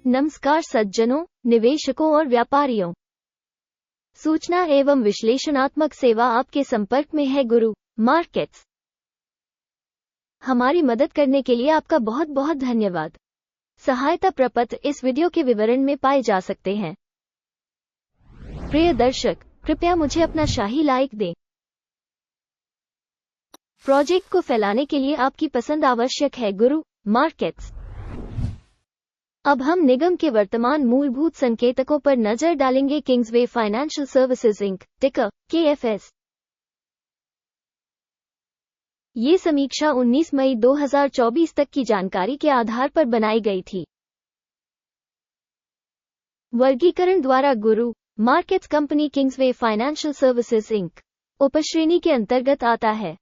नमस्कार सज्जनों, निवेशकों और व्यापारियों। सूचना एवं विश्लेषणात्मक सेवा आपके संपर्क में है गुरु मार्केट्स। हमारी मदद करने के लिए आपका बहुत बहुत धन्यवाद। सहायता प्रपत्र इस वीडियो के विवरण में पाए जा सकते हैं। प्रिय दर्शक, कृपया मुझे अपना शाही लाइक दें। प्रोजेक्ट को फैलाने के लिए आपकी पसंद आवश्यक है गुरु मार्केट्स। अब हम निगम के वर्तमान मूलभूत संकेतकों पर नजर डालेंगे। किंग्सवे फाइनेंशियल सर्विसेज इंक, टिकर KFS। ये समीक्षा 19 मई 2024 तक की जानकारी के आधार पर बनाई गई थी। वर्गीकरण द्वारा गुरु markets company Kingsway financial services Inc उपश्रेणी के अंतर्गत आता है।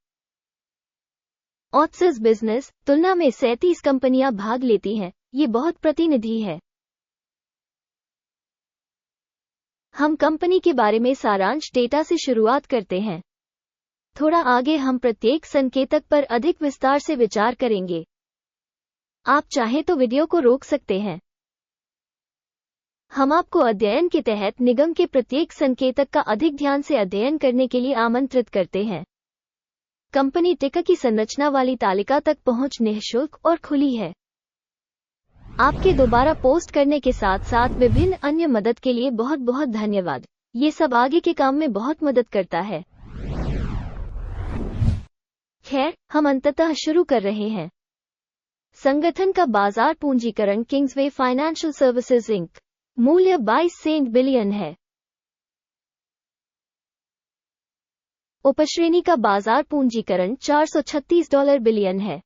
ऑथर्स बिजनेस तुलना में 37 कंपनियां भाग लेती हैं। ये बहुत प्रतिनिधि है। हम कंपनी के बारे में सारांश डेटा से शुरुआत करते हैं। थोड़ा आगे हम प्रत्येक संकेतक पर अधिक विस्तार से विचार करेंगे। आप चाहें तो वीडियो को रोक सकते हैं। हम आपको अध्ययन के तहत निगम के प्रत्येक संकेतक का अधिक ध्यान से अध्ययन करने के लिए आमंत्रित करते हैं। कंपनी टिकर की संरचना वाली तालिका तक पहुंच निःशुल्क और खुली है। आपके दोबारा पोस्ट करने के साथ साथ विभिन्न अन्य मदद के लिए बहुत बहुत धन्यवाद। ये सब आगे के काम में बहुत मदद करता है। खैर, हम अंततः शुरू कर रहे हैं। संगठन का बाजार पूंजीकरण किंग्सवे फाइनेंशियल सर्विसेज इंक मूल्य 22 बिलियन है। उपश्रेणी का बाजार पूंजीकरण $436 बिलियन है।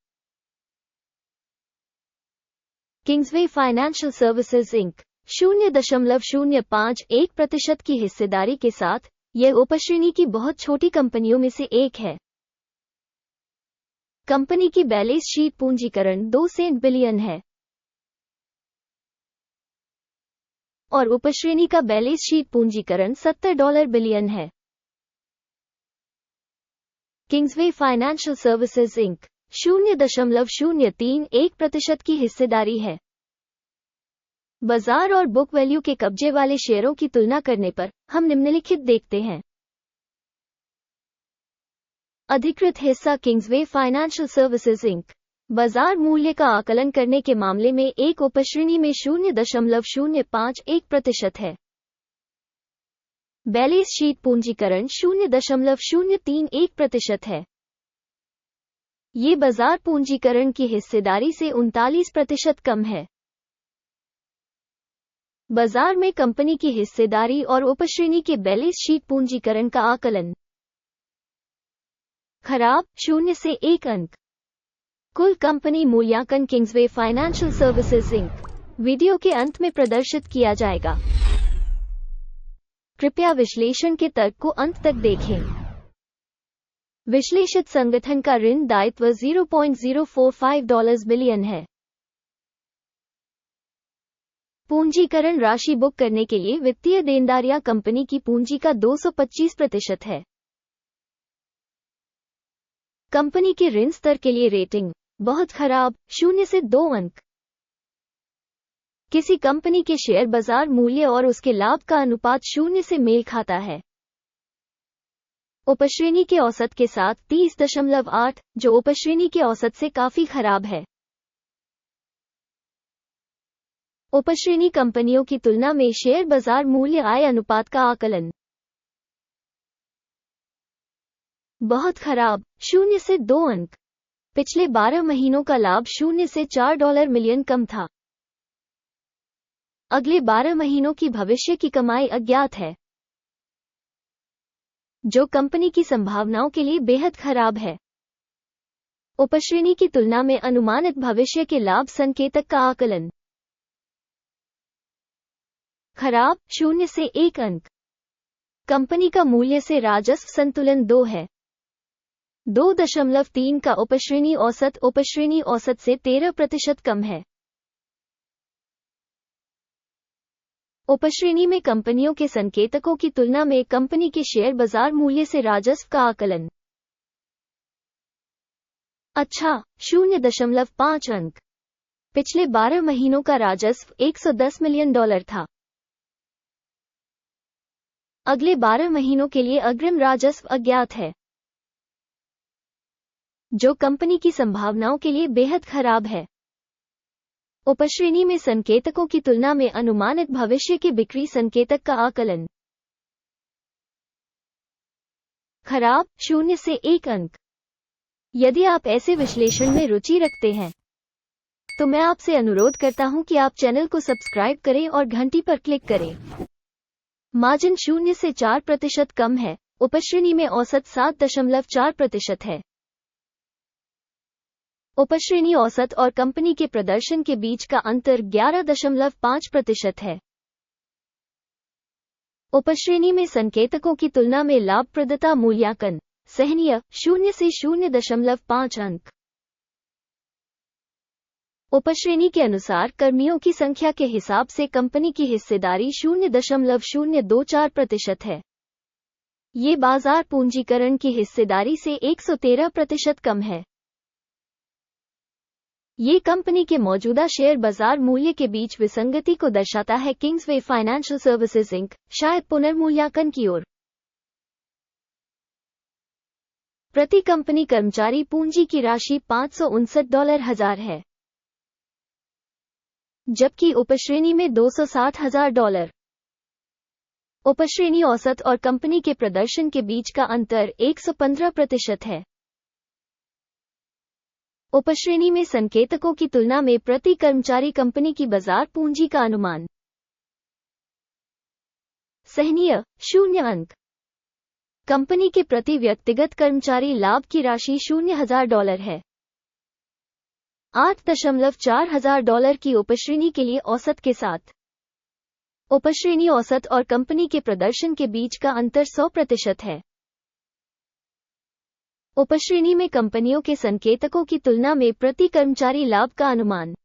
किंग्सवे फाइनेंशियल सर्विसेज इंक 0.051% की हिस्सेदारी के साथ यह उपश्रेणी की बहुत छोटी कंपनियों में से एक है। कंपनी की बैलेंस शीट पूंजीकरण 2 बिलियन है और उपश्रेणी का बैलेंस शीट पूंजीकरण $70 बिलियन है। किंग्सवे फाइनेंशियल सर्विसेज इंक 0.031% की हिस्सेदारी है। बाजार और बुक वैल्यू के कब्जे वाले शेयरों की तुलना करने पर हम निम्नलिखित देखते हैं। अधिकृत हिस्सा किंग्सवे फाइनेंशियल सर्विसेज इंक बाजार मूल्य का आकलन करने के मामले में एक उपश्रेणी में 0.051% है। बैलेंस शीट पूंजीकरण 0.031% है। ये बाजार पूंजीकरण की हिस्सेदारी से 39% कम है। बाजार में कंपनी की हिस्सेदारी और उपश्रेणी के बैलेंस शीट पूंजीकरण का आकलन। खराब 0 से 1 अंक। कुल कंपनी मूल्यांकन Kingsway financial services Inc video के अंत में प्रदर्शित किया जाएगा। कृपया विश्लेषण के तर्क को अंत तक देखें। विश्लेषित संगठन का ऋण दायित्व $0.045 बिलियन है। पूंजीकरण राशि बुक करने के लिए वित्तीय देनदारियां कंपनी की पूंजी का 225% है। कंपनी के ऋण स्तर के लिए रेटिंग बहुत खराब 0 से 2 अंक। किसी कंपनी के शेयर बाजार मूल्य और उसके लाभ का अनुपात 0 से मेल खाता है। उपश्रेणी के औसत के साथ 30.8, जो उपश्रेणी के औसत से काफी खराब है। उपश्रेणी कंपनियों की तुलना में शेयर बाजार मूल्य आय अनुपात का आकलन बहुत खराब 0 से 2 अंक। पिछले 12 महीनों का लाभ 0 से $4 मिलियन कम था। अगले 12 महीनों की भविष्य की कमाई अज्ञात है, जो कंपनी की संभावनाओं के लिए बेहद खराब है। उपश्रेणी की तुलना में अनुमानित भविष्य के लाभ संकेतक का आकलन खराब 0 से 1 अंक। कंपनी का मूल्य से राजस्व संतुलन 2 है। 2.3 का उपश्रेणी औसत से 13% कम है। उपश्रेणी में कंपनियों के संकेतकों की तुलना में कंपनी के शेयर बाजार मूल्य से राजस्व का आकलन अच्छा 0.5 अंक। पिछले 12 महीनों का राजस्व $110 मिलियन था। अगले 12 महीनों के लिए अग्रिम राजस्व अज्ञात है, जो कंपनी की संभावनाओं के लिए बेहद खराब है। उपश्रेणी में संकेतकों की तुलना में अनुमानित भविष्य के बिक्री संकेतक का आकलन। खराब 0 से 1 अंक। यदि आप ऐसे विश्लेषण में रुचि रखते हैं तो मैं आपसे अनुरोध करता हूं कि आप चैनल को सब्सक्राइब करें और घंटी पर क्लिक करें। मार्जिन 0 से 4% कम है। उपश्रेणी में औसत 7.4% है। उपश्रेणी औसत और कंपनी के प्रदर्शन के बीच का अंतर 11.5% है। उपश्रेणी में संकेतकों की तुलना में लाभप्रदता मूल्यांकन सहनीय 0 से 0.5 अंक। उपश्रेणी के अनुसार कर्मियों की संख्या के हिसाब से कंपनी की हिस्सेदारी 0.024% है। ये बाजार पूंजीकरण की हिस्सेदारी से 113% कम है। ये कंपनी के मौजूदा शेयर बाजार मूल्य के बीच विसंगति को दर्शाता है। किंग्सवे फाइनेंशियल सर्विसेज इंक शायद पुनर्मूल्यांकन की ओर। प्रति कंपनी कर्मचारी पूंजी की राशि $559,000 है, जबकि उपश्रेणी में $260,000। उपश्रेणी औसत और कंपनी के प्रदर्शन के बीच का अंतर 115% है। उपश्रेणी में संकेतकों की तुलना में प्रति कर्मचारी कंपनी की बाजार पूंजी का अनुमान सहनीय 0 अंक। कंपनी के प्रति व्यक्तिगत कर्मचारी लाभ की राशि $0,000 है। $8,400 की उपश्रेणी के लिए औसत के साथ उपश्रेणी औसत और कंपनी के प्रदर्शन के बीच का अंतर 100% है। उपश्रेणी में कंपनियों के संकेतकों की तुलना में प्रति कर्मचारी लाभ का अनुमान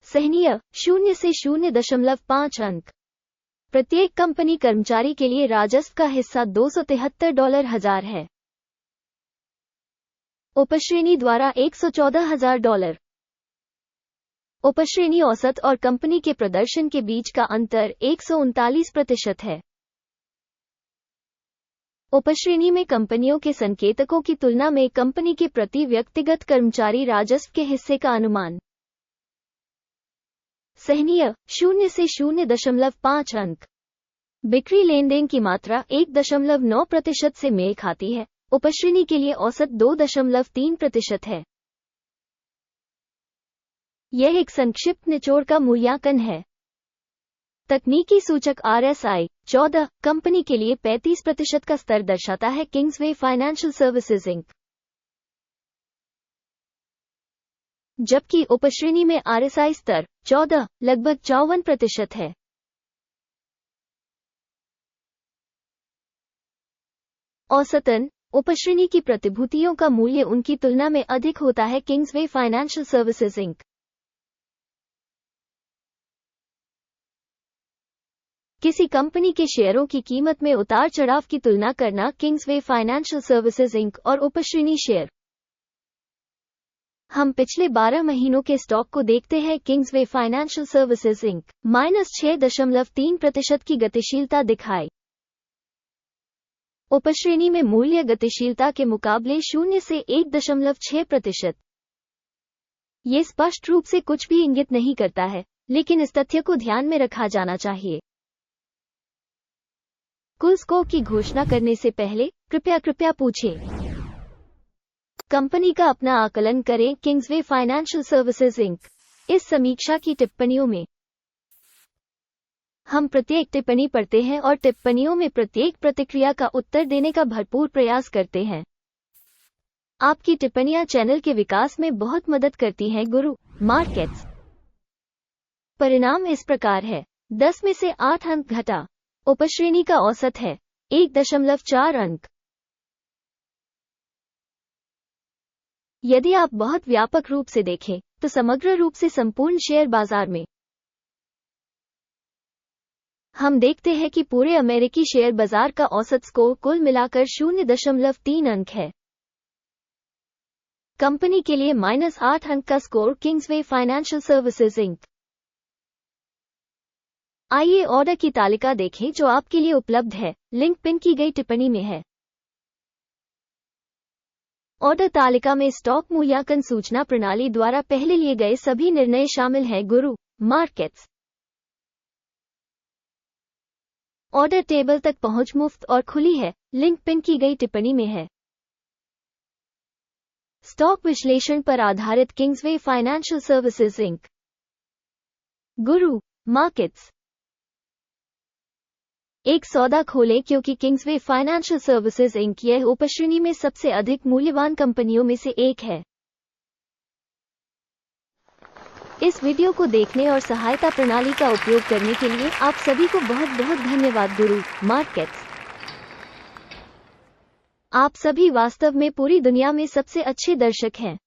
सहनीय 0 से 0.5 अंक। प्रत्येक कंपनी कर्मचारी के लिए राजस्व का हिस्सा $273,000 है। उपश्रेणी द्वारा $114,000। उपश्रेणी औसत और कंपनी के प्रदर्शन के बीच का अंतर 139% है। उपश्रेणी में कंपनियों के संकेतकों की तुलना में कंपनी के प्रति व्यक्तिगत कर्मचारी राजस्व के हिस्से का अनुमान सहनीय 0 से 0.5 अंक। बिक्री लेनदेन की मात्रा 1.9% से मेल खाती है। उपश्रेणी के लिए औसत 2.3% है। यह एक संक्षिप्त निचोड़ का मूल्यांकन है। तकनीकी सूचक RSI 14 कंपनी के लिए 35% का स्तर दर्शाता है। किंग्सवे फाइनेंशियल सर्विसेज इंक, जबकि उपश्रेणी में RSI स्तर 14 लगभग 54% है। औसतन उपश्रेणी की प्रतिभूतियों का मूल्य उनकी तुलना में अधिक होता है। किंग्सवे फाइनेंशियल सर्विसेज इंक किसी कंपनी के शेयरों की कीमत में उतार चढ़ाव की तुलना करना। किंग्सवे फाइनेंशियल सर्विसेज इंक और उपश्रेणी शेयर। हम पिछले 12 महीनों के स्टॉक को देखते हैं। किंग्सवे फाइनेंशियल सर्विसेज इंक -6.3% की गतिशीलता दिखाई। उपश्रेणी में मूल्य गतिशीलता के मुकाबले 0 से 1.6%। ये स्पष्ट रूप से कुछ भी इंगित नहीं करता है, लेकिन इस तथ्य को ध्यान में रखा जाना चाहिए। कुल स्कोर की घोषणा करने से पहले कृपया पूछें। कंपनी का अपना आकलन करें। Kingsway financial services Inc. इस समीक्षा की टिप्पणियों में हम प्रत्येक टिप्पणी पढ़ते हैं और टिप्पणियों में प्रत्येक प्रतिक्रिया का उत्तर देने का भरपूर प्रयास करते हैं। आपकी टिप्पणियां चैनल के विकास में बहुत मदद करती हैं। गुरु मार्केट्स परिणाम इस प्रकार है। 10 में से 8 अंक घटा। उपश्रेणी का औसत है 1.4 अंक। यदि आप बहुत व्यापक रूप से देखें तो समग्र रूप से संपूर्ण शेयर बाजार में हम देखते हैं कि पूरे अमेरिकी शेयर बाजार का औसत स्कोर कुल मिलाकर 0.3 अंक है। कंपनी के लिए -8 अंक का score Kingsway financial services Inc. आइए ऑर्डर की तालिका देखें जो आपके लिए उपलब्ध है, लिंक पिन की गई टिप्पणी में है। ऑर्डर तालिका में स्टॉक मूल्यांकन सूचना प्रणाली द्वारा पहले लिए गए सभी निर्णय शामिल हैं। गुरु मार्केट्स ऑर्डर टेबल तक पहुंच मुफ्त और खुली है, लिंक पिन की गई टिप्पणी में है। स्टॉक विश्लेषण पर आधारित किंग्सवे फाइनेंशियल सर्विसेज इंक। गुरु मार्केट्स एक सौदा खोलें क्योंकि किंग्सवे फाइनेंशियल सर्विसेज इंक यह उपश्रेणी में सबसे अधिक मूल्यवान कंपनियों में से एक है। इस वीडियो को देखने और सहायता प्रणाली का उपयोग करने के लिए आप सभी को बहुत बहुत धन्यवाद। गुरु मार्केट्स आप सभी वास्तव में पूरी दुनिया में सबसे अच्छे दर्शक हैं।